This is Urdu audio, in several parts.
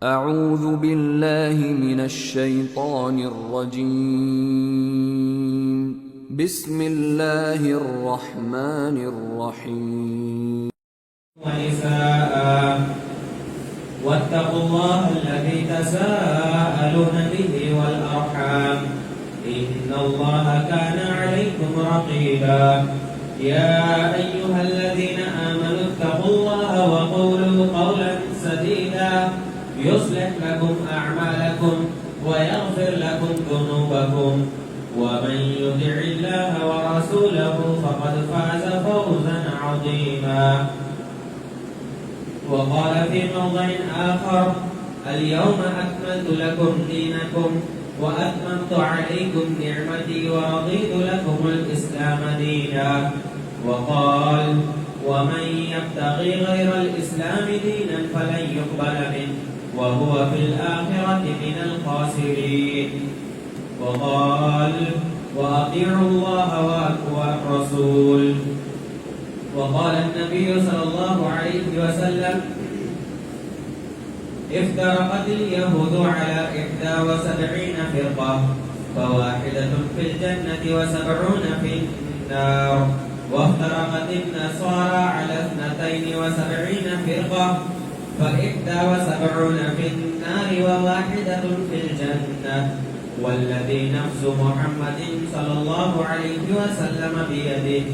اعوذ باللہ من الشیطان الرجیم بسم اللہ الرحمن الرحیم ونساء واتقوا الله الذي تساءلون به والأرحام إن الله كان عليكم رقيبا يا أيها الذين آمنوا اتقوا الله وقولوا قولا سديدا يصلح لكم أعمالكم ويغفر لكم ذنوبكم ومن يطع الله ورسوله فقد فاز فوزا عظيما. وقال في موضع آخر اليوم أكملت لكم دينكم وأتممت عليكم نعمتي ورضيت لكم الإسلام دينا. وقال ومن يبتغي غير الإسلام دينا فلن يقبل منه وهو في الآخرة من الخاسرين. وقال وأطيعوا الله والرسول. وقال النبي صلى الله عليه وسلم افترقت اليهود على 71 فرقة فواحدة في الجنة و70 في النار. وافترقت النصارى على 72 فرقة ف71 في النار وواحدة في الجنة. والذي نفس محمد صلى الله عليه وسلم بيده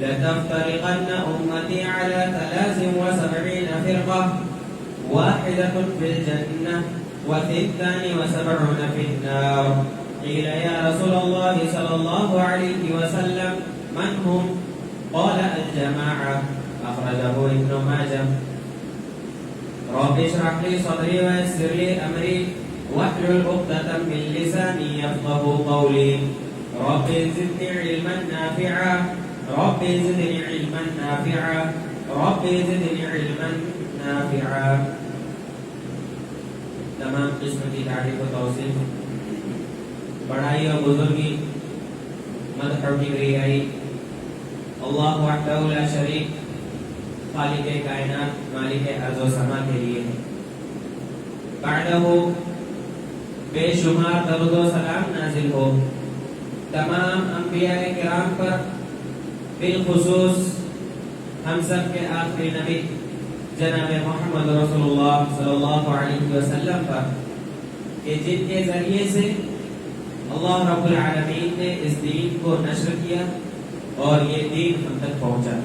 لتفترقن أمتي على 73 فرقة واحدة في الجنة و72 في النار. قيل يا رسول الله صلى الله عليه وسلم من هم؟ قال الجماعة. أخرجه ابن ماجه. رب اشرح لي صدري ويسر لي أمري واحلل عقدة من لساني يفقهوا قولي. رب زدني علما نافعا رب زدني علما نافعا رب زدني علما نافعا. تمام قسم کی تعریف و توصیف، بڑائی اور بزرگی، مدح و کبریائی اللہ وحدہ لا شریک خالق کائنات مالک ارض و سما کے لیے ہے. بعدہ بے شمار درود و سلام نازل ہو تمام انبیاء کرام پر، بالخصوص ہم سب کے آخری نبی جناب محمد رسول اللہ صلی اللہ علیہ وسلم پر، کہ جن کے ذریعے سے اللہ رب العالمین نے اس دین کو نشر کیا اور یہ دین ہم تک پہنچا.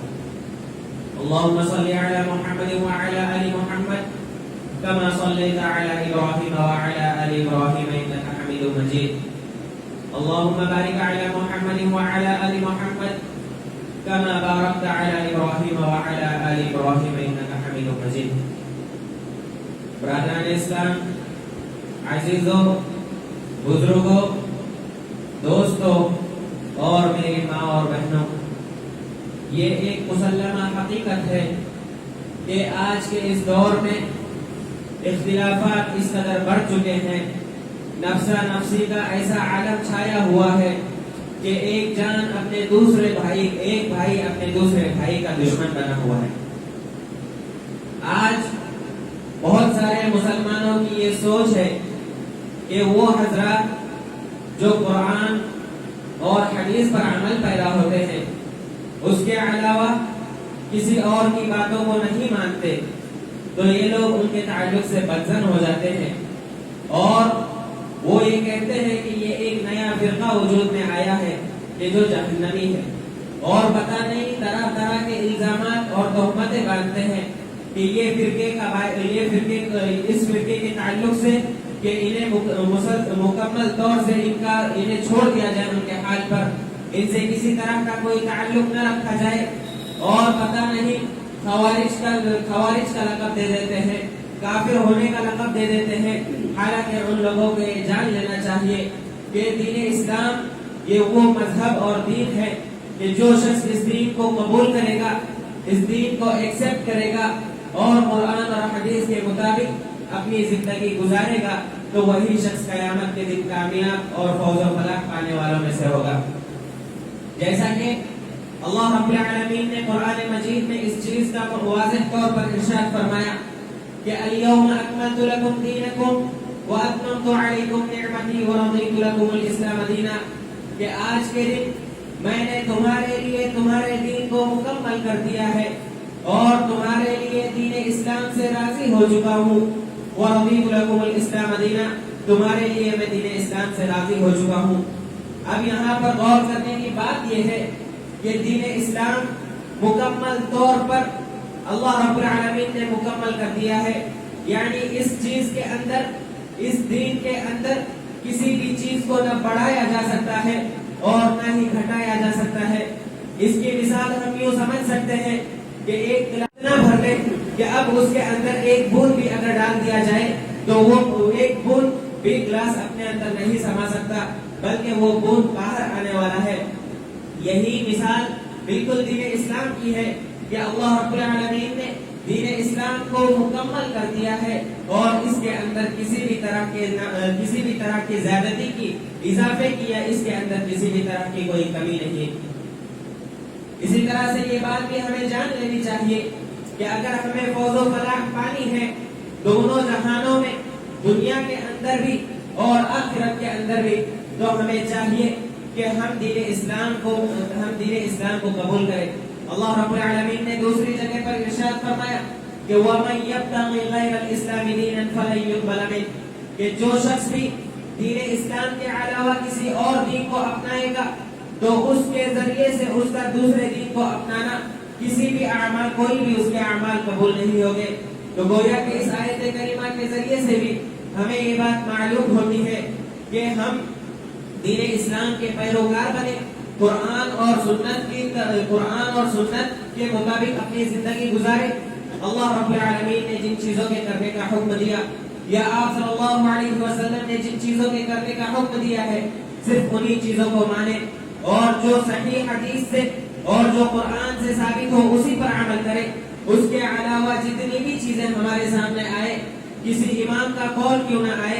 اللهم صل على محمد وعلى آل محمد كما صليت على إبراهيم وعلى آل إبراهيم إنك حميد مجيد. اللهم بارك على محمد وعلى آل محمد كما باركت على إبراهيم وعلى آل إبراهيم إنك حميد مجيد. برادران اسلام، عزیزوں، بزرگوں، دوستوں اور میری ماں اور بہنوں، یہ ایک مسلمہ حقیقت ہے کہ آج کے اس دور میں اختلافات اس قدر بڑھ چکے ہیں، نفسا نفسی کا ایسا عالم چھایا ہوا ہے کہ ایک جان اپنے دوسرے بھائی، ایک بھائی اپنے دوسرے بھائی کا دشمن بنا ہوا ہے. آج بہت سارے مسلمانوں کی یہ سوچ ہے کہ وہ حضرات جو قرآن اور حدیث پر عمل پیدا ہوتے ہیں، اس کے علاوہ کسی اور کی باتوں کو نہیں مانتے، تو یہ لوگ ان کے تعلق سے بدظن ہو جاتے ہیں اور وہ یہ کہتے ہیں کہ یہ ایک نیا فرقہ وجود میں آیا ہے کہ جو جہنمی ہے، اور پتہ نہیں طرح طرح کے الزامات اور تہمتیں باندھتے ہیں کہ یہ فرقے اس فرقے کے تعلق سے کہ انہیں مکمل طور سے انہیں چھوڑ دیا جائے، ان کے حال پر ان سے کسی طرح کا کوئی تعلق نہ رکھا جائے، اور پتہ نہیں خوارج کا لقب دے دیتے ہیں، کافر ہونے کا لقب دے دیتے ہیں. حالانکہ ان لوگوں کو یہ جان لینا چاہیے کہ دین اسلام یہ وہ مذہب اور دین ہے کہ جو شخص اس دین کو قبول کرے گا، اس دین کو ایکسپٹ کرے گا اور قرآن اور حدیث کے مطابق اپنی زندگی گزارے گا، تو وہی شخص قیامت کے دن کامیاب اور فوز و فلاح پانے والوں میں سے ہوگا. جیسا کہ اللہ رب العالمین نے قرآن مجید میں اس چیز کا واضح طور پر ارشاد فرمایا کہ الیوم اکملت لکم دینکم واتممت علیکم نعمتی ورضیت لکم الاسلام دینا، کہ آج کے دن میں نے تمہارے لیے تمہارے دین کو مکمل کر دیا ہے اور تمہارے لیے دین اسلام سے راضی ہو چکا ہوں، ورضیت لکم الاسلام دینا، تمہارے لیے میں دین اسلام سے راضی ہو چکا ہوں۔ اب یہاں پر غور کرنے کی بات یہ ہے کہ دین اسلام مکمل طور پر اللہ رب العالمین نے مکمل کر دیا ہے، یعنی اس چیز کے اندر، اس دین کے اندر کسی بھی چیز کو نہ بڑھایا جا سکتا ہے اور نہ ہی گھٹایا جا سکتا ہے۔ اس کی مثال ہم یوں سمجھ سکتے ہیں کہ ایک گلاس نہ بھر لے کہ اب اس کے اندر ایک بوند بھی اگر ڈال دیا جائے تو وہ ایک بوند بھی گلاس اپنے اندر نہیں سما سکتا، بلکہ وہ بوند باہر آنے والا ہے۔ یہی مثال بالکل دین اسلام کی ہے کہ اللہ رب العالمین نے دین اسلام کو مکمل کر دیا ہے اور اس کے اندر کسی بھی طرح کی زیادتی کی، اضافے کی، یا اس کے اندر کسی بھی طرح کی کوئی کمی نہیں۔ اسی طرح سے یہ بات بھی ہمیں جان لینی چاہیے کہ اگر ہمیں فوز و فلاح پانی ہے دونوں جہانوں میں، دنیا کے اندر بھی اور آخرت کے اندر بھی، تو ہمیں چاہیے کہ ہم دین اسلام کو قبول کریں۔ اللہ رب العالمین نے دوسری جگہ پر ارشاد فرمایا کہ وَمَن يَبْتَغِ غَيْرَ الْإِسْلَامِ دِينًا فَلَن يُقْبَلَ مِنْهُ، کہ جو شخص بھی دین اسلام کے علاوہ کسی اور دین کو اپنائے گا تو اس کے ذریعے سے اس کا دوسرے دین کو اپنانا، کسی بھی اعمال، کوئی بھی اس کے اعمال قبول نہیں ہوگے۔ تو گویا کہ اس آیت کریمہ کے ذریعے سے بھی ہمیں یہ بات معلوم ہوتی ہے کہ ہم دین اسلام کے پیروکار بنے، قرآن اور سنت کے مطابق اپنی زندگی گزارے۔ اللہ رب العالمین نے جن چیزوں کے کرنے کا حکم دیا، یا آپ صلی اللہ علیہ وسلم نے جن چیزوں کے کرنے کا حکم دیا ہے، صرف انہی چیزوں کو مانے اور جو صحیح حدیث سے اور جو قرآن سے ثابت ہو اسی پر عمل کرے۔ اس کے علاوہ جتنی بھی چیزیں ہمارے سامنے آئے، کسی امام کا قول کیوں نہ آئے،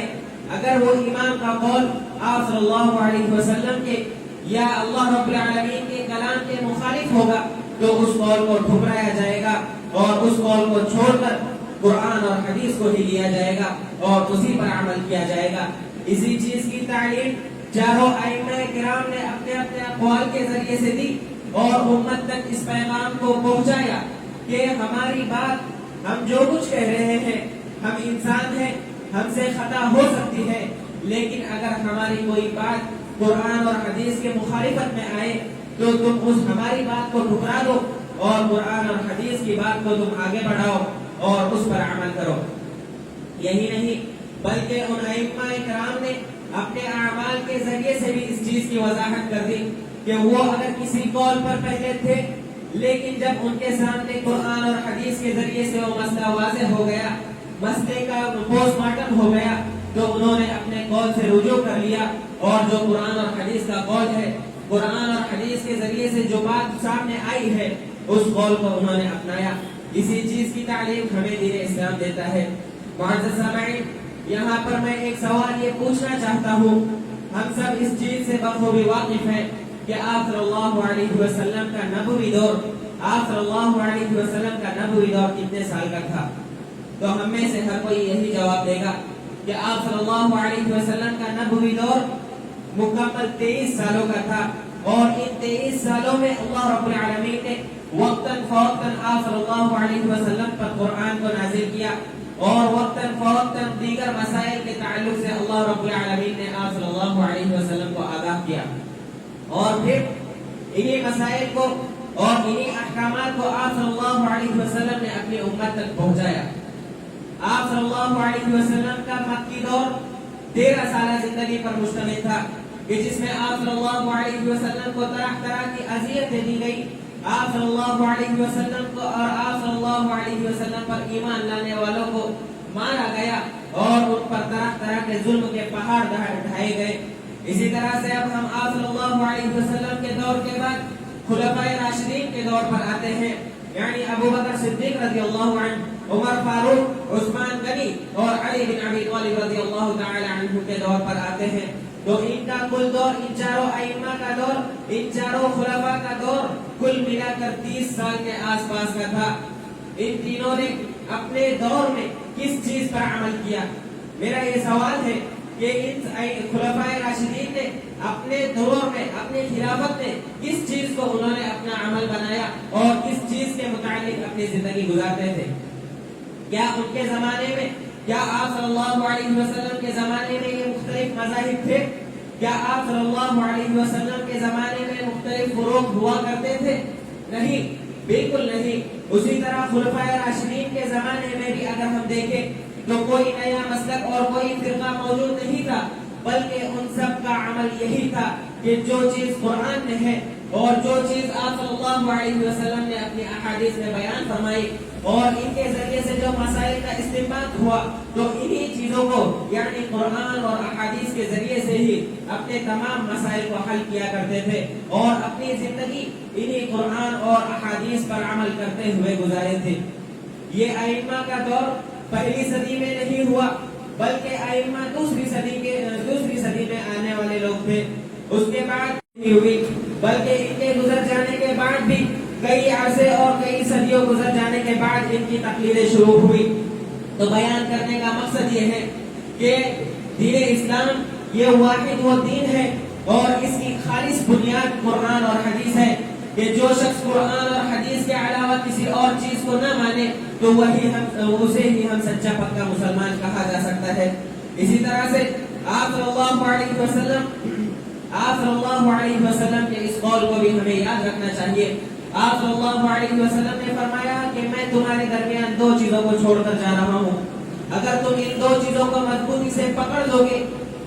اگر وہ امام کا قول آپ صلی اللہ علیہ وسلم کے یا اللہ رب العالمین کے کلام کے مخالف ہوگا تو اس قول کو ٹھکرایا جائے گا اور اس قول کو چھوڑ کر قرآن اور حدیث کو ہی لیا جائے گا اور اسی پر عمل کیا جائے گا۔ اسی چیز کی تعلیم چاروں ائمہ کرام نے اپنے اپنے اقوال کے ذریعے سے دی اور امت تک اس پیغام کو پہنچایا کہ ہماری بات، ہم جو کچھ کہہ رہے ہیں، ہم انسان ہیں، ہم سے خطا ہو سکتی ہے، لیکن اگر ہماری کوئی بات قرآن اور حدیث کے مخالفت میں آئے تو تم اس ہماری بات کو ٹھکرا دو اور قرآن اور حدیث کی بات کو تم آگے بڑھاؤ اور اس پر عمل کرو۔ یہی نہیں بلکہ ان ائمہ کرام نے اپنے اعمال کے ذریعے سے بھی اس چیز کی وضاحت کر دی کہ وہ اگر کسی قول پر پہلے تھے، لیکن جب ان کے سامنے قرآن اور حدیث کے ذریعے سے وہ مسئلہ واضح ہو گیا، مسئلے کا پوسٹ مارٹم ہو گیا، تو انہوں نے اپنے قول سے رجوع کر لیا اور جو قرآن اور حدیث کا قول ہے، قرآن اور حدیث کے ذریعے سے جو بات سامنے آئی ہے، اس قول کو انہوں نے اپنایا۔ اسی چیز کی تعلیم ہمیں دین اسلام دیتا ہے۔ معزز سامعین، یہاں پر میں ایک سوال یہ پوچھنا چاہتا ہوں، ہم سب اس چیز سے بخوبی واقف ہیں کہ آپ صلی اللہ علیہ وسلم کا نبوی دور، آپ صلی اللہ علیہ وسلم کا نبوی دور کتنے سال کا تھا؟ تو ہم میں سے ہر کوئی یہی جواب دے گا کہ آپ صلی اللہ علیہ وسلم کا نبوی دور مکمل 23 سالوں کا تھا، اور ان 23 سالوں میں اللہ رب العالمین نے وقتاً فوقتاً آپ صلی اللہ علیہ وسلم پر قرآن کو نازل کیا، اور وقتاً فوقتاً دیگر مسائل کے تعلق سے اللہ رب العالمین نے آپ صلی اللہ علیہ وسلم کو آگاہ کیا، اور پھر انہی مسائل کو اور انہی احکامات کو آپ صلی اللہ علیہ وسلم نے اپنی امت تک پہنچایا۔ آپ صلی اللہ علیہ وسلم کا مکی دور 13 سالہ زندگی پر مشتمل تھا، کہ جس میں آپ صلی اللہ علیہ وسلم کو طرح طرح کی اذیتیں دی گئی، آپ صلی اللہ علیہ وسلم کو اور آپ صلی اللہ علیہ وسلم پر ایمان لانے والوں کو مارا گیا اور ان پر طرح طرح کے ظلم کے پہاڑ ڈھائے گئے۔ اسی طرح سے اب ہم آپ صلی اللہ علیہ وسلم کے دور کے بعد خلفائے راشدین کے دور پر آتے ہیں، یعنی ابو بکر صدیق رضی اللہ عنہ، عمر فاروق، عثمان غنی اور علی بن ابی طالب رضی اللہ تعالی عنہ کے دور پر آتے ہیں۔ تو ان کا کل دور، ان چاروں ائمہ کا دور، ان چاروں خلفاء کا دور کل ملا کر 30 سال کے آس پاس کا تھا۔ ان تینوں نے اپنے دور میں کس چیز پر عمل کیا؟ میرا یہ سوال ہے کہ ان خلفائے راشدین نے اپنے دور میں اپنی خلافت میں کس چیز کو انہوں نے اپنا عمل بنایا اور کس چیز کے متعلق اپنی زندگی گزارتے تھے؟ کیا ان کے زمانے میں، کیا آپ صلی اللہ علیہ وسلم کے زمانے میں یہ مختلف مذاہب تھے؟ کیا آپ صلی اللہ علیہ وسلم کے زمانے میں مختلف فروق ہوا کرتے تھے؟ نہیں، بالکل نہیں۔ اسی طرح خلفائے راشدین کے زمانے میں بھی اگر ہم دیکھیں تو کوئی نیا مسلک اور کوئی فرقہ موجود نہیں تھا، بلکہ ان سب کا عمل یہی تھا کہ جو چیز قرآن میں ہے اور جو چیز آپ صلی اللہ علیہ وسلم نے اپنی احادیث میں بیان فرمائی اور ان کے ذریعے سے جو مسائل کا استنباط ہوا، تو انہی چیزوں کو یعنی قرآن اور احادیث کے ذریعے سے ہی اپنے تمام مسائل کو حل کیا کرتے تھے اور اپنی زندگی انہی قرآن اور احادیث پر عمل کرتے ہوئے گزارے تھے۔ یہ ائمہ کا دور پہلی صدی میں نہیں ہوا، بلکہ ائمہ دوسری صدی میں آنے والے لوگ تھے۔ اس کے بعد نہیں ہوئی، بلکہ ان کے گزر جانے کے بعد بھی کئی عرصے اور کئی صدیوں گزر جانے کے بعد ان کی تقلیدیں شروع ہوئی۔ تو بیان کرنے کا مقصد یہ ہے کہ دین اسلام یہ واحد وہ دین ہے اور اس کی خالص بنیاد قرآن اور حدیث ہے کہ جو شخص قرآن اور حدیث کے علاوہ کسی اور چیز کو نہ مانے تو اسے ہی ہم سچا پکا مسلمان کہا جا سکتا ہے۔ اسی طرح سے آپ صلی اللہ علیہ وسلم کے اس قول کو بھی ہمیں یاد رکھنا چاہیے۔ آپ صلی اللہ علیہ وسلم نے فرمایا کہ میں تمہارے درمیان دو چیزوں کو چھوڑ کر جا رہا ہوں، اگر تم ان دو چیزوں کو مضبوطی سے پکڑ لو گے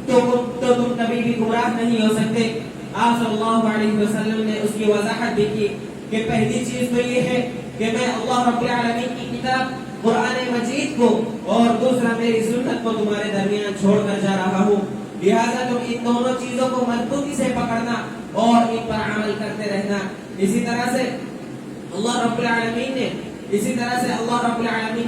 تو تم کبھی بھی گمراہ نہیں ہو سکتے۔ آپ صلی اللہ علیہ وسلم نے اس کی وضاحت بھی کی کہ پہلی چیز تو یہ ہے کہ میں اللہ رب العالمین کی کتاب قرآن مجید کو اور دوسرا میری سنت کو تمہارے درمیان چھوڑ کر جا رہا ہوں، لہذا تم ان دونوں چیزوں کو مضبوطی سے پکڑنا اور ان پر عمل کرتے رہنا۔ اسی طرح سے اللہ رب العالمین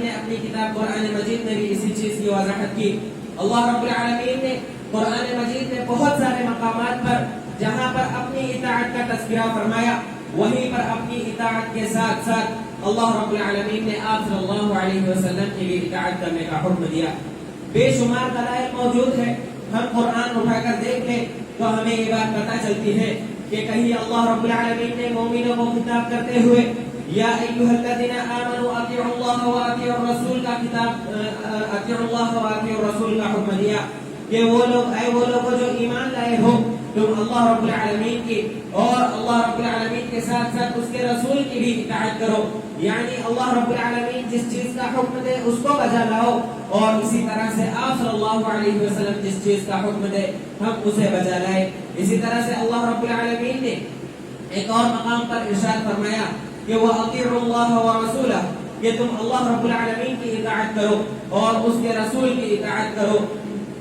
نے اپنی کتاب قرآن مجید میں بھی اسی چیز کی وضاحت کی۔ اللہ رب العالمین نے قرآن مجید میں بہت سارے مقامات پر جہاں پر اپنی اطاعت کا تذکرہ فرمایا، وہیں پر اپنی اطاعت کے ساتھ ساتھ اللہ رب العالمین نے آپ صلی اللہ علیہ وسلم کی بھی اطاعت کرنے کا حکم دیا۔ بے شمار دلائل موجود ہیں، ہم قرآن اٹھا کر دیکھ لیں تو ہمیں یہ بات پتہ چلتی ہے کہ کہیں اللہ رب العالمین نے مومنوں کو خطاب کرتے ہوئے یا ایھا الذین آمنوا اطیعوا اللہ واطیعوا الرسول کا حکم دیا کہ وہ لوگ جو ایمان لائے ہو تم اللہ رب العالمین کی اور اللہ رب العالمین کے ساتھ ساتھ اس کے رسول کی بھی اطاعت کرو، یعنی اللہ رب العالمین جس چیز کا حکم دے اس کو بجا لاؤ اور اسی طرح سے آپ صلی اللہ علیہ وسلم جس چیز کا حکم دے ہم اسے بجا لائے۔ اسی طرح سے اللہ رب العالمین نے ایک اور مقام پر ارشاد فرمایا کہ وَأَطِيعُوا اللَّهَ وَرَسُولَهُ کہ تم اللہ رب العالمین کی اطاعت کرو اور اس کے رسول کی اطاعت کرو،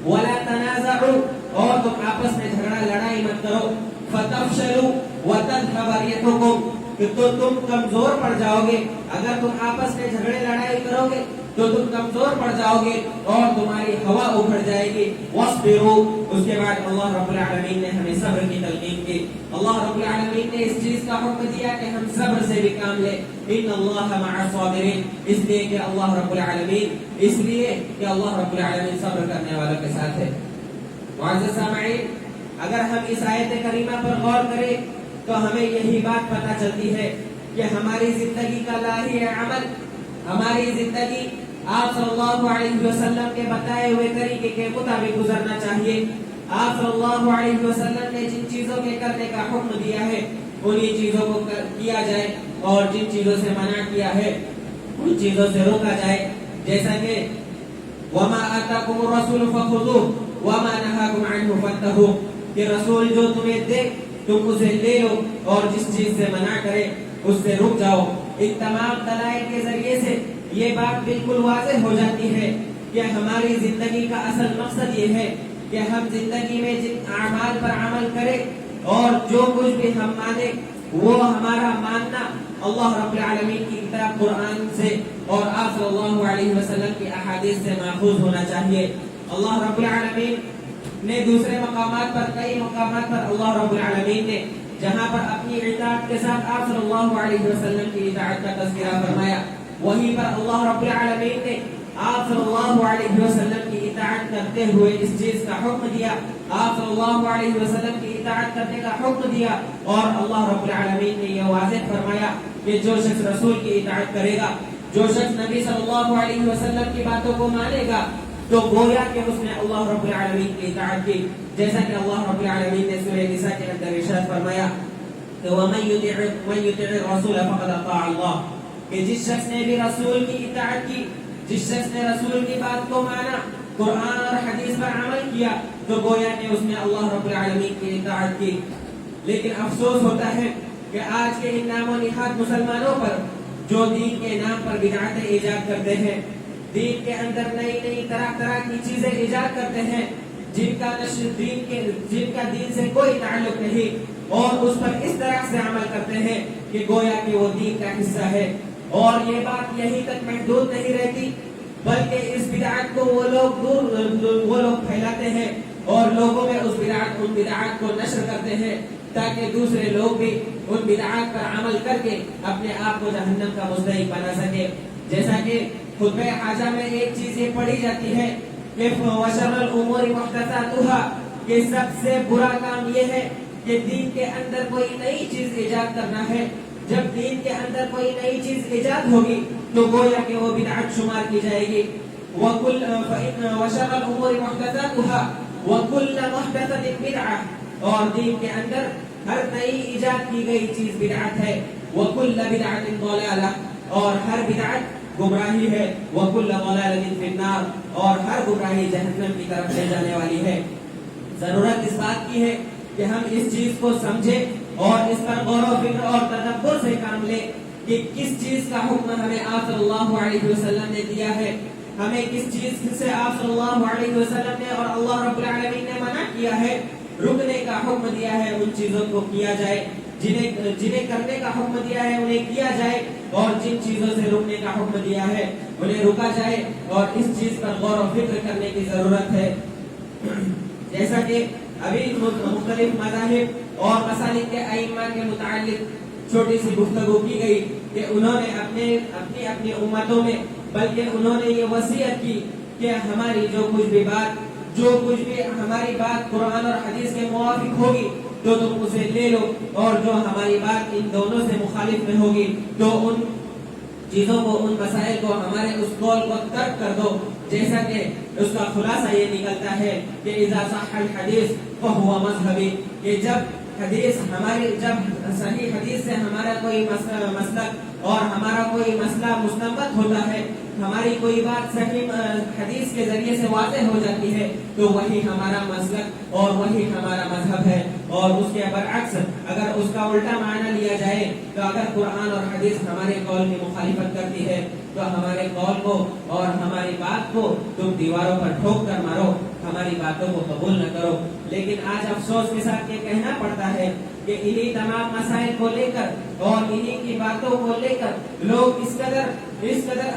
وَلَا تَنَازَعُوا اور تم آپس میں جھگڑا لڑائی مت کرو، فَتَفْشَلُوا وَتَذْهَبَ رِيحُكُمْ کہ تو تم کمزور پڑ جاؤ گے، اگر تم آپس میں جھگڑے لڑائی کرو گے تو تم کمزور پڑ جاؤ گے اور تمہاری ہوا اکھڑ جائے گی۔ وَاصْبِرُوا اس کے بعد اللہ رب العالمین نے ہمیں صبر کی تلقین کی۔ اللہ رب العالمین نے اس چیز کا حکم دیا کہ ہم صبر سے بھی کام لیں، ان اللہ مع الصابرین، اس لیے کہ اللہ رب العالمین صبر کرنے والوں کے ساتھ ہے۔ معزز سامعین، اگر ہم اس آیت کریمہ پر غور کریں تو ہمیں یہی بات پتہ چلتی ہے کہ ہماری زندگی کا لاہی عمل، ہماری زندگی آپ صلی اللہ علیہ وسلم کے بتائے ہوئے طریقے کے مطابق گزرنا چاہیے۔ آپ صلی اللہ علیہ وسلم نے جن چیزوں کے کرنے کا حکم دیا ہے انہی چیزوں کو کیا جائے اور جن چیزوں سے منع کیا ہے ان چیزوں سے روکا جائے، جیسا کہ وَمَا آتَاكُمُ الرَّسُولُ فَخُذُوهُ وَمَا نَهَاكُمْ عَنْهُ فَانْتَهُوا کہ رسول جو تمہیں دے تم اسے لے لو اور جس چیز سے منع کرے اس سے رک جاؤ۔ ان تمام دلائل کے ذریعے سے یہ بات بالکل واضح ہو جاتی ہے کہ ہماری زندگی کا اصل مقصد یہ ہے کہ ہم زندگی میں جن اعمال پر عمل کریں اور جو کچھ بھی ہم مانیں وہ ہمارا ماننا اللہ رب العالمین کی کتاب قرآن سے اور آپ صلی اللہ علیہ وسلم کی احادیث سے ماخوذ ہونا چاہیے۔ اللہ رب العالمین نے دوسرے مقامات پر، کئی مقامات پر اللہ رب العالمین نے جہاں پر اپنی اطاعت کے ساتھ آپ صلی اللہ علیہ وسلم کی اطاعت کا تذکرہ فرمایا، وہیں پر اللہ رب العالمین نے آپ صلی اللہ علیہ وسلم کی اطاعت کرتے ہوئے اس چیز کا حکم دیا، آپ صلی اللہ علیہ وسلم کی اطاعت کرنے کا حکم دیا، اور اللہ رب العالمین نے یہ واضح فرمایا کہ جو شخص رسول کی اطاعت کرے گا، جو شخص نبی صلی اللہ علیہ وسلم کی باتوں کو مانے گا، تو گویا کہ اس نے اللہ رب العالمین کی اطاعت کی، جیسا کہ اللہ رب العالمین نے سورہ نساء کے اندر ارشاد فرمایا کہ وَمَن يُطِعِ الرَّسُولَ فَقَدْ أَطَاعَ اللَّهَ، کہ جس شخص نے بھی رسول کی اطاعت کی، جس شخص نے رسول کی بات کو مانا، قرآن اور حدیث پر عمل کیا، تو گویا کہ اس نے اللہ رب العالمین کی اطاعت کی۔ لیکن افسوس ہوتا ہے کہ آج کے ان نام و نہاد مسلمانوں پر جو دین کے نام پر بدعتیں ایجاد کرتے ہیں، دین کے اندر نئی نئی طرح طرح کی چیزیں ایجاد کرتے ہیں، جن کا دین سے کوئی تعلق نہیں، اور اس پر اس طرح سے عمل کرتے ہیں کہ گویا کہ وہ دین کا حصہ ہے۔ اور یہ بات یہیں تک محدود نہیں رہتی، بلکہ اس بدعت کو وہ لوگ پھیلاتے ہیں اور لوگوں میں ان بدعات کو نشر کرتے ہیں، تاکہ دوسرے لوگ بھی ان بدعات پر عمل کر کے اپنے آپ کو جہنم کا مستحق بنا سکے۔ جیسا کہ خطبہ حاجہ میں ایک چیز یہ پڑھی جاتی ہے کہ وَشَرَّ الْأُمُورِ مُحْدَثَاتُهَا، کہ سب سے برا کام یہ ہے کہ دین کے اندر کوئی نئی چیز ایجاد کرنا ہے۔ جب دین کے اندر کوئی نئی چیز ایجاد ہوگی تو گویا کہ وہ بدعت شمار کی جائے گی۔ وَشَرَّ الْأُمُورِ مُحْدَثَاتُهَا وَكُلَّ مُحْدَثَةٍ بِدْعَةٍ، اور دین کے اندر ہر نئی ایجاد کی گئی چیز بدعت ہے۔ وَكُلَّ بِدْعَةٍ ضَلَالَةٍ، اور ہر بدعت گمراہی ہے۔ وَكُلَّ ضَلَالَةٍ فِي النَّارِ، اور ہر گمراہی جہنم کی طرف لے جانے والی ہے۔ ضرورت اس بات کی ہے کہ ہم اس چیز کو سمجھیں اور اس پر غور و فکر اور تدبر سے کام لیں کہ کس چیز کا حکم ہمیں آپ صلی اللہ علیہ وسلم نے دیا ہے، ہمیں کس چیز سے آپ صلی اللہ علیہ وسلم نے اور اللہ رب العالمین نے منع کیا ہے۔ رکنے کا حکم دیا ہے، ان چیزوں کو کیا جائے، جنہیں کرنے کا حکم دیا ہے انہیں کیا جائے، اور جن چیزوں سے رکنے کا حکم دیا ہے انہیں رکا جائے، اور اس چیز پر غور و فکر کرنے کی ضرورت ہے۔ جیسا کہ ابھی مختلف مذاہب اور مسالک کے ائمہ کے متعلق چھوٹی سی گفتگو کی گئی کہ انہوں نے اپنی امتوں میں، بلکہ انہوں نے یہ وصیت کی کہ ہماری جو کچھ بھی ہماری بات قرآن اور حدیث کے موافق ہوگی تو تم اسے لے لو، اور جو ہماری بات ان دونوں سے مخالف میں ہوگی تو ان چیزوں کو، ان مسائل کو، ہمارے اس قول کو ترک کر دو۔ جیسا کہ اس کا خلاصہ یہ نکلتا ہے کہ اذا صح الحدیث فهو مذہبی، کہ جب صحیح حدیث سے ہمارا کوئی مسلک اور ہمارا کوئی مسئلہ مستنبط ہوتا ہے، ہماری کوئی بات صحیح حدیث کے ذریعے سے واضح ہو جاتی ہے، تو وہی ہمارا مسلک اور وہی ہمارا مذہب ہے۔ اور اس کے برعکس اگر اس کا الٹا معنی لیا جائے تو اگر قرآن اور حدیث ہمارے قول کی مخالفت کرتی ہے تو ہمارے قول کو اور ہماری بات کو تم دیواروں پر ٹھوک کر مارو، ہماری باتوں کو قبول نہ کرو۔ لیکن آج افسوس کے ساتھ یہ کہنا پڑتا ہے کہ انہی تمام مسائل کو لے کر اور انہی کی باتوں کو لے کر لوگ اس قدر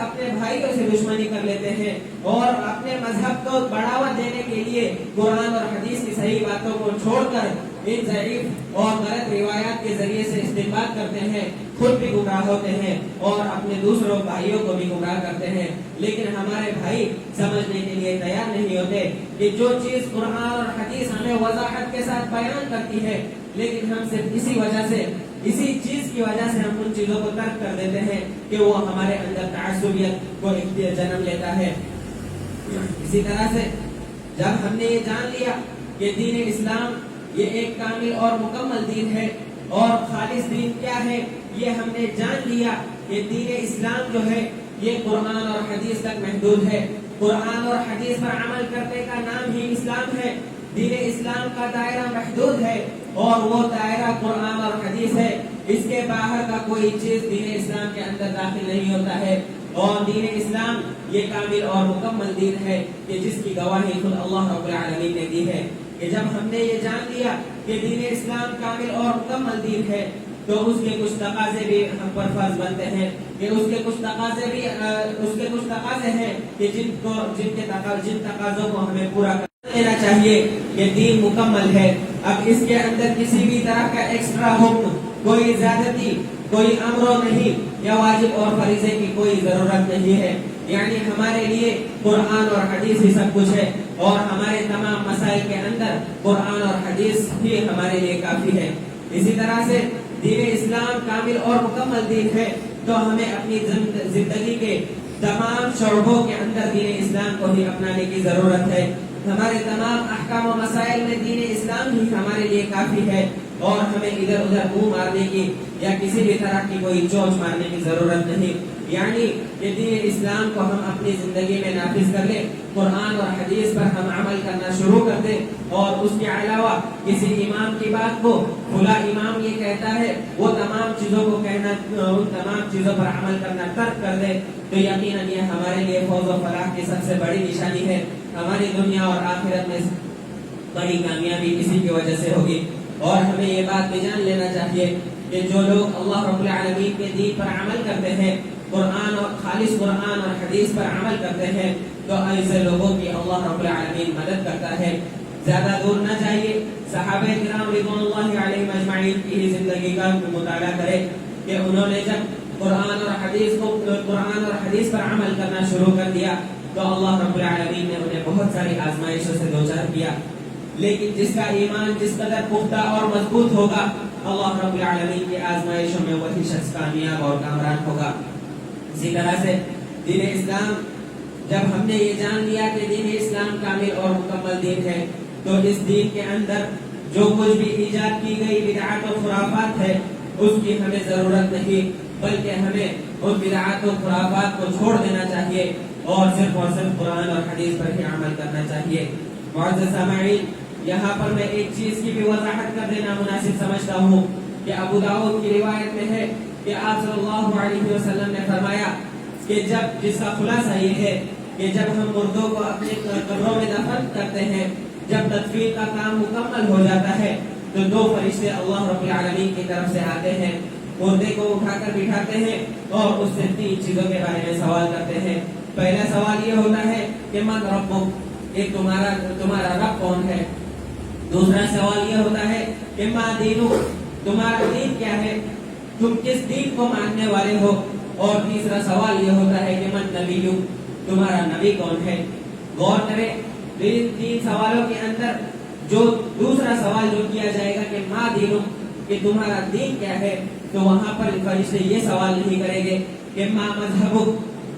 اپنے بھائیوں سے دشمنی کر لیتے ہیں، اور اپنے مذہب کو بڑھاوا دینے کے لیے قرآن اور حدیث کی صحیح باتوں کو چھوڑ کر ان ضعیف اور غلط روایات کے ذریعے سے استنباط کرتے ہیں، خود بھی گمراہ ہوتے ہیں اور اپنے دوسروں بھائیوں کو بھی گمراہ کرتے ہیں۔ لیکن ہمارے بھائی سمجھنے کے لیے تیار نہیں ہوتے کہ جو چیز قرآن اور حدیث ہمیں وضاحت کے ساتھ بیان کرتی ہے، لیکن ہم صرف اسی چیز کی وجہ سے ہم ان چیزوں کو ترک کر دیتے ہیں کہ وہ ہمارے اندر تعصبیت کو جنم لیتا ہے۔ اسی طرح سے جب ہم نے یہ جان لیا کہ دین اسلام یہ ایک کامل اور مکمل دین ہے، اور خالص دین کیا ہے یہ ہم نے جان لیا کہ دین اسلام جو ہے یہ قرآن اور حدیث تک محدود ہے۔ قرآن اور حدیث پر عمل کرنے کا نام ہی اسلام ہے۔ دین اسلام کا دائرہ محدود ہے اور وہ دائرہ قرآن اور حدیث ہے، اس کے باہر کا کوئی چیز دین اسلام کے اندر داخل نہیں ہوتا ہے۔ اور دین اسلام یہ کامل اور مکمل دین ہے کہ جس کی گواہی خود اللہ رب العالمین نے دی ہے۔ کہ جب ہم نے یہ جان لیا کہ دین اسلام کامل اور مکمل دین ہے تو اس کے کچھ تقاضے بھی ہم پر فرض بنتے ہیں کہ اس کے کچھ تقاضے ہیں کہ جن تقاضوں کو ہمیں پورا کر لینا چاہیے کہ دین مکمل ہے۔ اب اس کے اندر کسی بھی طرح کا ایکسٹرا حکم، کوئی زیادتی، کوئی امر نہیں یا واجب اور فریضے کی کوئی ضرورت نہیں ہے۔ یعنی ہمارے لیے قرآن اور حدیث ہی سب کچھ ہے، اور ہمارے تمام مسائل کے اندر قرآن اور حدیث ہی ہمارے لیے کافی ہے۔ اسی طرح سے دین اسلام کامل اور مکمل دین ہے، تو ہمیں اپنی زندگی کے تمام شعبوں کے اندر دین اسلام کو ہی اپنانے کی ضرورت ہے۔ ہمارے تمام احکام و مسائل میں دین اسلام ہی ہمارے لیے کافی ہے، اور ہمیں ادھر ادھر منہ مارنے کی یا کسی بھی طرح کی کوئی چونچ مارنے کی ضرورت نہیں۔ یعنی کہ دین اسلام کو ہم اپنی زندگی میں نافذ کر لیں، قرآن اور حدیث پر ہم عمل کرنا شروع کر دیں، اور اس کے علاوہ کسی امام کی بات کو فلاں امام یہ کہتا ہے وہ تمام چیزوں کو کہنا، ان تمام چیزوں پر عمل کرنا ترک کر دے، تو یقیناً یہ ہمارے لیے فوز و فلاح کی سب سے بڑی نشانی ہے۔ ہماری دنیا اور آخرت میں بڑی کامیابی اسی کی وجہ سے ہوگی۔ اور ہمیں یہ بات بھی جان لینا چاہیے کہ جو لوگ اللہ رب العالمین کے دین پر عمل کرتے ہیں، قرآن اور خالص قرآن اور حدیث پر عمل کرتے ہیں، تو ایسے لوگوں کی اللہ رب العالمین مدد کرتا ہے۔ زیادہ دور نہ جائیے، صحابہ کرام رضوان اللہ علیہم اجمعین کی ہی زندگی کا مطالعہ کرے کہ انہوں نے جب قرآن اور حدیث پر عمل کرنا شروع کر دیا تو اللہ رب العالمین نے انہیں بہت ساری آزمائشوں سے دوچار کیا، لیکن جس کا ایمان جس قدر پختہ اور مضبوط ہوگا، اللہ رب العالمین کی آزمائشوں میں وہی شخص کامیاب اور کامران ہوگا۔ اسی طرح سے دین اسلام، جب ہم نے یہ جان لیا کہ دین اسلام کامل اور مکمل دین ہے، تو اس دین کے اندر جو کچھ بھی ایجاد کی گئی بدعات و خرافات ہے اس کی ہمیں ضرورت نہیں، بلکہ ہمیں ان بدعات و خرافات کو چھوڑ دینا چاہیے اور صرف قرآن اور حدیث پر ہی عمل کرنا چاہیے۔ معزز سامعین، یہاں پر میں ایک چیز کی بھی وضاحت کر دینا مناسب سمجھتا ہوں کہ ابو داؤد کی روایت میں ہے کہ آپ صلی اللہ علیہ وسلم نے فرمایا کہ جس کا خلاصہ یہ ہے کہ جب ہم مردوں کو اپنے قبروں میں دفن کرتے ہیں، جب تدفین کا کام مکمل ہو جاتا ہے تو دو فرشتے اللہ رب العالمین کی طرف سے آتے ہیں، مردے کو اٹھا کر بٹھاتے ہیں اور اس سے 3 چیزوں کے بارے میں سوال کرتے ہیں۔ پہلا سوال یہ ہوتا ہے کہ من ربک، ایک تمہارا رب کون ہے؟ دوسرا سوال یہ ہوتا ہے کہ ما دینک، تمہارا دین کیا ہے، تم کس دین کو ماننے والے ہو؟ اور تیسرا سوال یہ ہوتا ہے کہ من نبیک، تمہارا نبی کون ہے؟ غور کریں، ان 3 سوالوں کے اندر جو دوسرا سوال جو کیا جائے گا کہ ما دینک، کہ تمہارا دین کیا ہے، تو وہاں پر فرشتے یہ سوال نہیں کریں گے کہ ما مذہبک،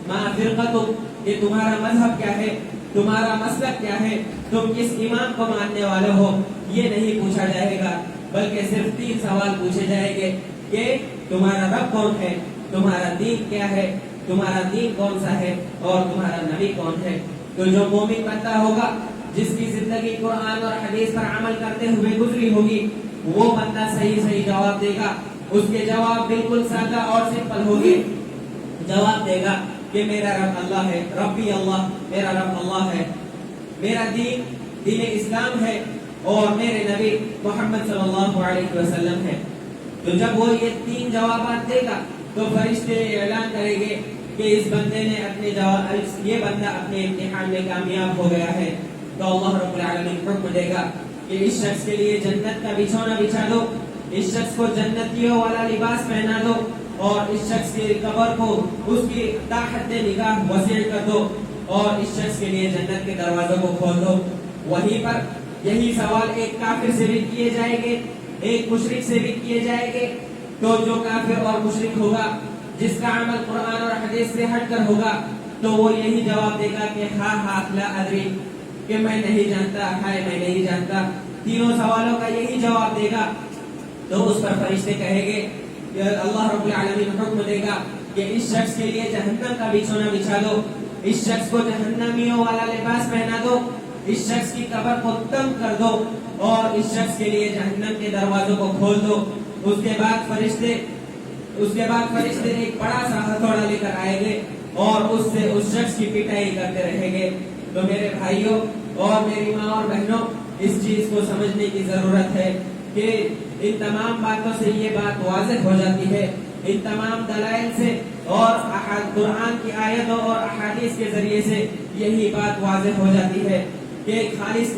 ما فرقتک، کہ تمہارا مذہب کیا ہے، تمہارا مسلک کیا ہے، تم کس امام کو ماننے والے ہو، یہ نہیں پوچھا جائے گا، بلکہ صرف 3 سوال پوچھے جائیں گے کہ تمہارا رب کون ہے، تمہارا دین کیا ہے، تمہارا دین کون سا ہے، اور تمہارا نبی کون ہے۔ تو جو مومن بندہ ہوگا جس کی زندگی قرآن اور حدیث پر عمل کرتے ہوئے گزری ہوگی، وہ بندہ صحیح جواب دے گا۔ اس کے جواب بالکل سادہ اور سمپل ہوگی، جواب دے گا کہ میرا رب اللہ ہے، ربی اللہ، میرا رب اللہ ہے، میرا دین اسلام ہے، اور میرے نبی محمد صلی اللہ علیہ وسلم ہے۔ تو جب وہ یہ 3 جوابات دے گا تو فرشتے اعلان کریں گے کہ اس بندے نے یہ بندہ اپنے امتحان میں کامیاب ہو گیا ہے، تو اللہ رب العالمین حکم دے گا کہ اس شخص کے لیے جنت کا بچھونا بچھا دو، اس شخص کو جنتیوں والا لباس پہنا دو، اور اس شخص کی قبر کو اس کی تحت نگاہ وسیع کر دو، اور اس شخص کے لیے جنت کے دروازوں کو کھول دو۔ وہیں پر یہی سوال ایک کافر سے بھی کیے جائیں گے، ایک مشرک سے بھی کیے جائیں گے، تو جو کافر اور مشرک ہوگا، جس کا عمل قرآن اور حدیث سے ہٹ کر ہوگا، تو وہ یہی جواب دے گا کہ ہاں لا ادری، کہ میں نہیں جانتا، میں نہیں جانتا۔ 3 سوالوں کا یہی جواب دے گا، تو اس پر فرشتے کہیں گے کہ اللہ رب العالمین حکم دے گا کہ اس شخص کے لیے جہنم کا بچھونا بچھا دو، اس شخص کو جہنمیوں والا لباس پہنا دو، اس شخص کی قبر کو تنگ کر دو، اور اس شخص کے لیے جہنم کے دروازوں کو کھول دو۔ اس کے بعد فرشتے ایک بڑا سا ہتھوڑا لے کر آئیں گے اور اس سے اس شخص کی پٹائی کرتے رہیں گے۔ تو میرے بھائیوں اور میری ماں اور بہنوں، اس چیز کو سمجھنے کی ضرورت ہے کہ ان تمام باتوں سے یہ بات واضح ہو جاتی ہے، ان تمام دلائل سے اور قرآن کی آیتوں اور احادیث کے ذریعے سے یہی بات واضح ہو جاتی ہے کہ خالص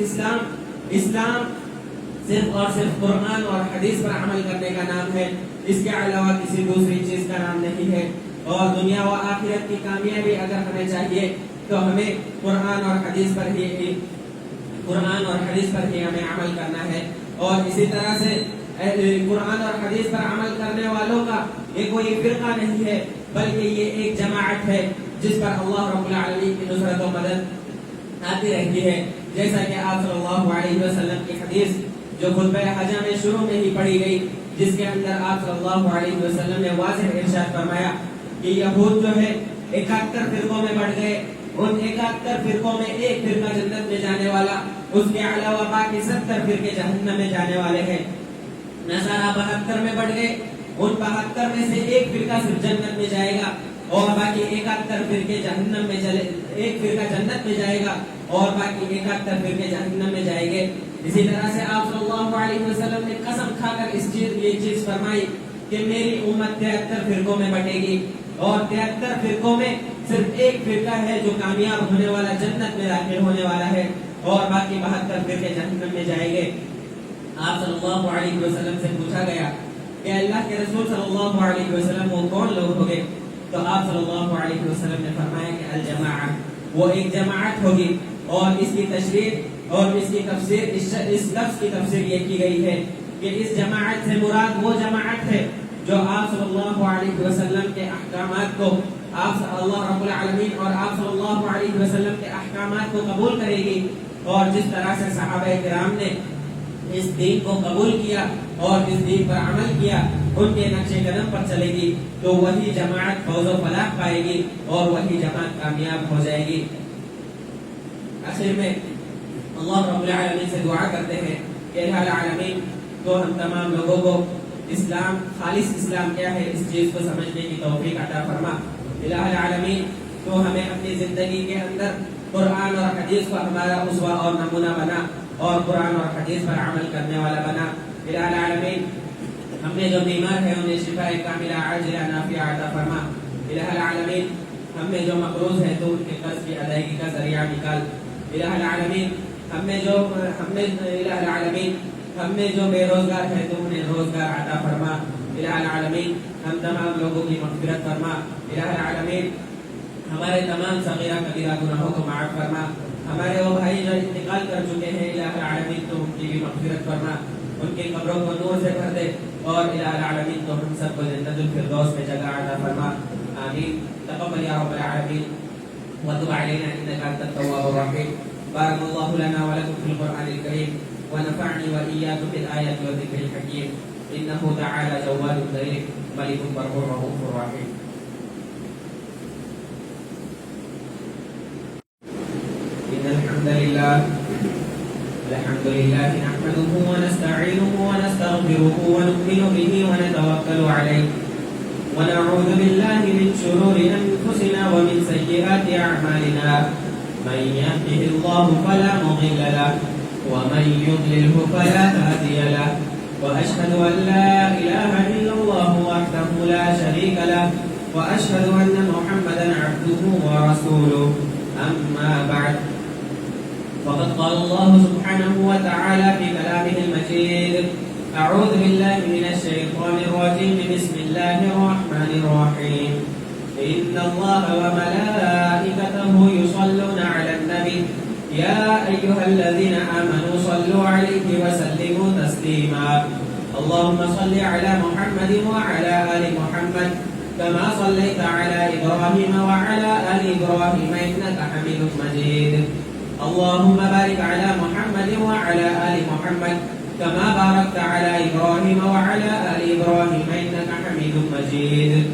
اسلام صرف اور صرف قرآن اور حدیث پر عمل کرنے کا نام ہے، اس کے علاوہ کسی دوسری چیز کا نام نہیں ہے۔ اور دنیا و آخرت کی کامیابی اگر ہمیں چاہیے تو ہمیں قرآن اور حدیث پر ہی ہمیں عمل کرنا ہے. اور اسی طرح سے قرآن اور حدیث پر عمل کرنے والوں کا یہ کوئی فرقہ نہیں ہے بلکہ یہ ایک جماعت ہے جس پر اللہ رب العالمین کی نصرت و مدد آتی رہتی ہے. جیسا کہ آپ صلی اللہ علیہ وسلم کی حدیث جو خطبہ حجہ میں شروع میں ہی پڑھی گئی جس کے اندر آپ صلی اللہ علیہ وسلم نے واضح ارشاد فرمایا کہ یہود جو ہے 71 فرقوں میں بڑھ گئے. ان 71 فرقوں میں ایک فرقہ جنت میں جانے والا, اس کے علاوہ باقی 70 فرقے جہنم میں جانے والے ہیں. نصارہ 72 میں بڑھ گئے, ان 72 میں سے ایک فرقہ صرف جنت میں جائے گا اور باقی 71 فرقے جہنم میں ایک فرقہ جنت میں جائے گا اور باقی 71 فرقے جہنم میں جائیں گے. اسی طرح سے آپ صلی اللہ علیہ وسلم نے قسم کھا کر یہ چیز فرمائی کہ میری امت 73 فرقوں میں بٹے گی اور 73 فرقوں میں صرف ایک فرقہ ہے جو کامیاب ہونے والا, جنت میں داخل ہونے والا ہے اور باقی 72 فرقے جہنم میں جائیں گے. آپ صلی اللہ علیہ وسلم سے پوچھا گیا کہ اللہ کے رسول صلی اللہ علیہ وسلم وہ کون لوگ ہوگے؟ تو آپ صلی اللہ علیہ وسلم نے فرمایا کہ الجماعہ, وہ ایک جماعت ہوگی. اور اس کی تشریح اور اس کی تفسیر اس لفظ کی تفسیر یہ کی گئی ہے کہ اس جماعت سے مراد وہ جماعت ہے جو آپ صلی اللہ علیہ وسلم کے احکامات کو اللہ رب العالمین اور آپ صلی اللہ علیہ وسلم کے احکامات کو قبول کرے گی اور جس طرح سے صحابہ کرام نے اس دین کو قبول کیا اور اس دین پر عمل کیا, ان کے نقش قدم پر چلے گی تو وہی جماعت فوز و فلاح پائے گی اور وہی جماعت کامیاب ہو جائے گی. آخر میں اللہ رب العالمین سے دعا کرتے ہیں کہ الہ العالمین تو ہم تمام لوگوں کو اسلام, خالص اسلام کیا ہے اس چیز کو سمجھنے کی توفیق عطا فرما. الہ العالمین تو ہمیں اپنی زندگی کے اندر قرآن اور حدیث کو ہمارا اسوہ اور نمونہ بنا اور قرآن اور حدیث پر عمل کرنے والا بنا. الہ العالمین ہم نے جو بیمار ہے انہیں شفاء کاملہ عاجلہ نافعہ عطا فرما. الہ العالمین ہم میں جو مقروض ہے تو ان کے قرض کی ادائیگی کا ذریعہ نکال. الہ العالمین ہم میں جو بے روزگار ہے تو انہیں روزگار عطا فرما. الہ العالمین ہم تمام لوگوں کی مغفرت فرما. الہ العالمین ہمارے تمام صغیرہ کبیرہ گناہوں کو معاف فرما. ہمارے وہ بھائی جو انتقال کر چکے ہیں الہ العالمین تو ان کی بھی مغفرت فرما, ان کی قبروں کو نور سے بھر دے اور الہ العالمین تو ہم سب کو جنت الفردوس میں جگہ عطا فرما. آمین. تقبل یا رب العالمین وتب علينا انك انت التواب الرحيم. بارك الله لنا ولكم في القرآن الكريم ونفعني وإياكم بالآيات والذكر الحكيم إنه تعالى جواد كريم ملك برهور رؤوف رحيم. إن الحمد لله نحمده ونستعينه ونستغفره ونؤمن به ونتوكل عليه ونعوذ بالله من شرور أنفسنا ومن سيئات أعمالنا. من يهده الله فلا مضل له ومن يضلله فلا هادي له وأشهد أن لا إله إلا الله وحده لا شريك له وأشهد أن محمدا عبده ورسوله. أما بعد فقد قال الله سبحانه وتعالى في كلامه المجيد أعوذ بالله من الشيطان الرجيم بسم الله الرحمن الرحيم. إن الله وملائكته يصلون على النبي يا أيها الذين آمنوا صلوا عليه وسلموا تسليما. اللهم صل على محمد وعلى آل محمد كما صليت على إبراهيم وعلى آل إبراهيم إنك حميد مجيد. اللهم بارك على محمد وعلى آل محمد كما باركت على إبراهيم وعلى آل إبراهيم إنك حميد مجيد.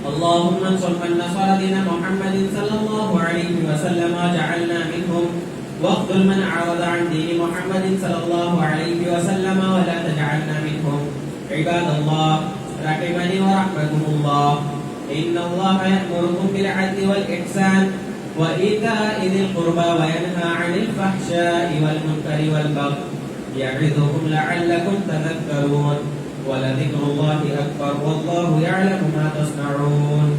اللهم انصر من نصر دين محمد صلى الله عليه وسلم وجعلنا منهم واخذل من أعرض عن دين محمد صلى الله عليه وسلم ولا تجعلنا منهم. عباد الله رحمني ورحمكم الله. إن الله يأمركم بالعدل والإحسان وإيتاء ذي القربى وينهى عن الفحشاء والمنكر والبغي يعظكم لعلكم تذكرون. ولذكر الله أكبر والله يعلم ما تصنعون.